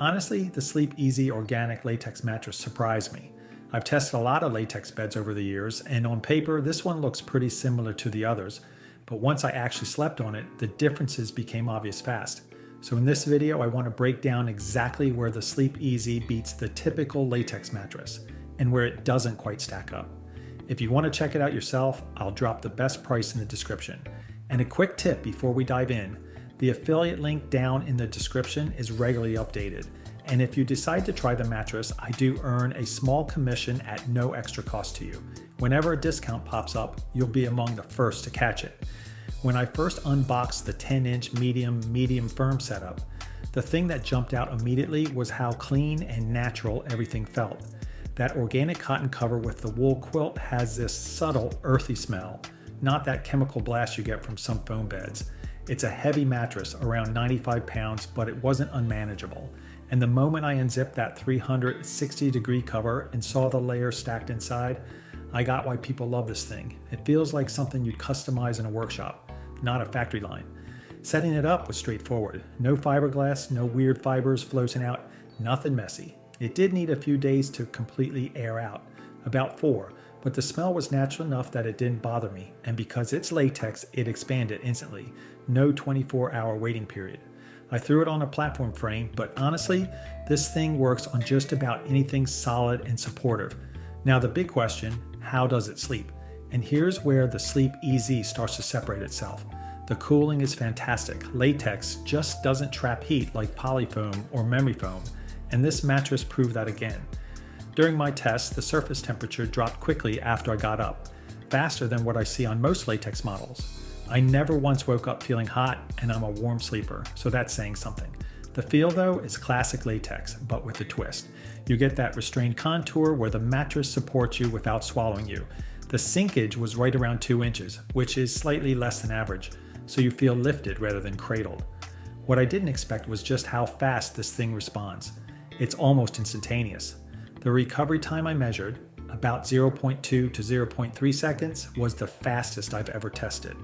Honestly, the Sleep EZ Organic Latex mattress surprised me. I've tested a lot of latex beds over the years, and on paper, this one looks pretty similar to the others, but once I actually slept on it, the differences became obvious fast. So in this video, I want to break down exactly where the Sleep EZ beats the typical latex mattress, and where it doesn't quite stack up. If you want to check it out yourself, I'll drop the best price in the description. And a quick tip before we dive in, the affiliate link down in the description is regularly updated. And if you decide to try the mattress, I do earn a small commission at no extra cost to you. Whenever a discount pops up, you'll be among the first to catch it. When I first unboxed the 10-inch medium firm setup, the thing that jumped out immediately was how clean and natural everything felt. That organic cotton cover with the wool quilt has this subtle earthy smell, not that chemical blast you get from some foam beds. It's a heavy mattress, around 95 pounds, but it wasn't unmanageable. And the moment I unzipped that 360-degree cover and saw the layers stacked inside, I got why people love this thing. It feels like something you'd customize in a workshop, not a factory line. Setting it up was straightforward. No fiberglass, no weird fibers floating out, nothing messy. It did need a few days to completely air out, about 4, but the smell was natural enough that it didn't bother me, and because it's latex, it expanded instantly. No 24-hour waiting period. I threw it on a platform frame, but honestly, this thing works on just about anything solid and supportive. Now the big question, how does it sleep? And here's where the Sleep EZ starts to separate itself. The cooling is fantastic. Latex just doesn't trap heat like polyfoam or memory foam, and this mattress proved that again. During my test, the surface temperature dropped quickly after I got up, faster than what I see on most latex models. I never once woke up feeling hot, and I'm a warm sleeper, so that's saying something. The feel though is classic latex, but with a twist. You get that restrained contour where the mattress supports you without swallowing you. The sinkage was right around 2 inches, which is slightly less than average, so you feel lifted rather than cradled. What I didn't expect was just how fast this thing responds. It's almost instantaneous. The recovery time I measured, about 0.2 to 0.3 seconds, was the fastest I've ever tested.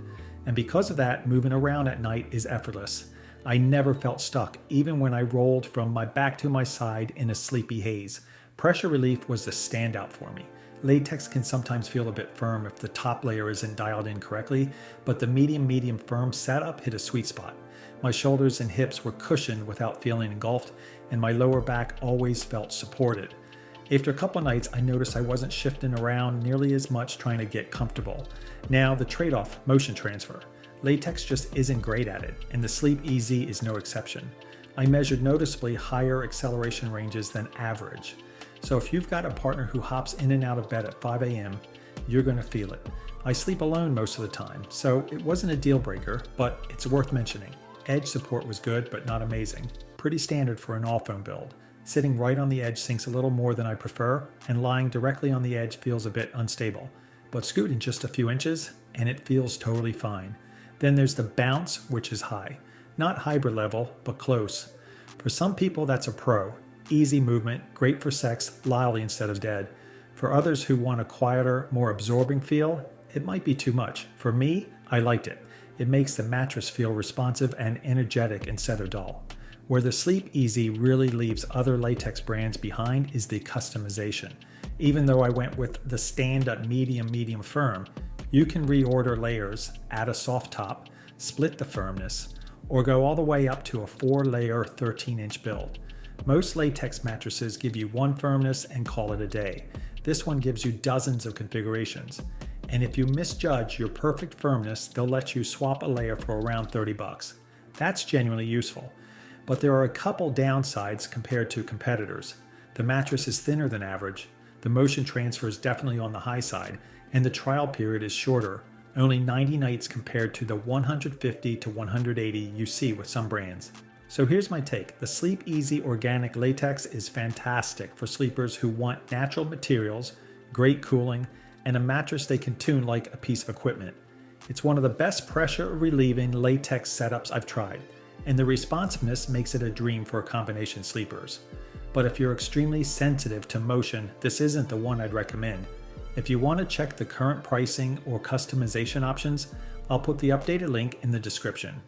And because of that, moving around at night is effortless. I never felt stuck, even when I rolled from my back to my side in a sleepy haze. Pressure relief was the standout for me. Latex can sometimes feel a bit firm if the top layer isn't dialed in correctly, but the medium firm setup hit a sweet spot. My shoulders and hips were cushioned without feeling engulfed, and my lower back always felt supported. After a couple nights, I noticed I wasn't shifting around nearly as much trying to get comfortable. Now, the Tradeoff motion transfer. Latex just isn't great at it, and the Sleep EZ is no exception. I measured noticeably higher acceleration ranges than average. So if you've got a partner who hops in and out of bed at 5 a.m., you're going to feel it. I sleep alone most of the time, so it wasn't a deal breaker, but it's worth mentioning. Edge support was good, but not amazing. Pretty standard for an all-foam build. Sitting right on the edge sinks a little more than I prefer, and lying directly on the edge feels a bit unstable. But scooting just a few inches, and it feels totally fine. Then there's the bounce, which is high. Not hybrid level, but close. For some people, that's a pro. Easy movement, great for sex, loudly instead of dead. For others who want a quieter, more absorbing feel, it might be too much. For me, I liked it. It makes the mattress feel responsive and energetic instead of dull. Where the Sleep EZ really leaves other latex brands behind is the customization. Even though I went with the stand-up medium firm, you can reorder layers, add a soft top, split the firmness, or go all the way up to a 4-layer 13-inch build. Most latex mattresses give you one firmness and call it a day. This one gives you dozens of configurations. And if you misjudge your perfect firmness, they'll let you swap a layer for around $30. That's genuinely useful. But there are a couple downsides compared to competitors. The mattress is thinner than average, the motion transfer is definitely on the high side, and the trial period is shorter, only 90 nights compared to the 150 to 180 you see with some brands. So here's my take. The Sleep EZ Organic Latex is fantastic for sleepers who want natural materials, great cooling, and a mattress they can tune like a piece of equipment. It's one of the best pressure relieving latex setups I've tried, and the responsiveness makes it a dream for combination sleepers. But if you're extremely sensitive to motion, this isn't the one I'd recommend. If you want to check the current pricing or customization options, I'll put the updated link in the description.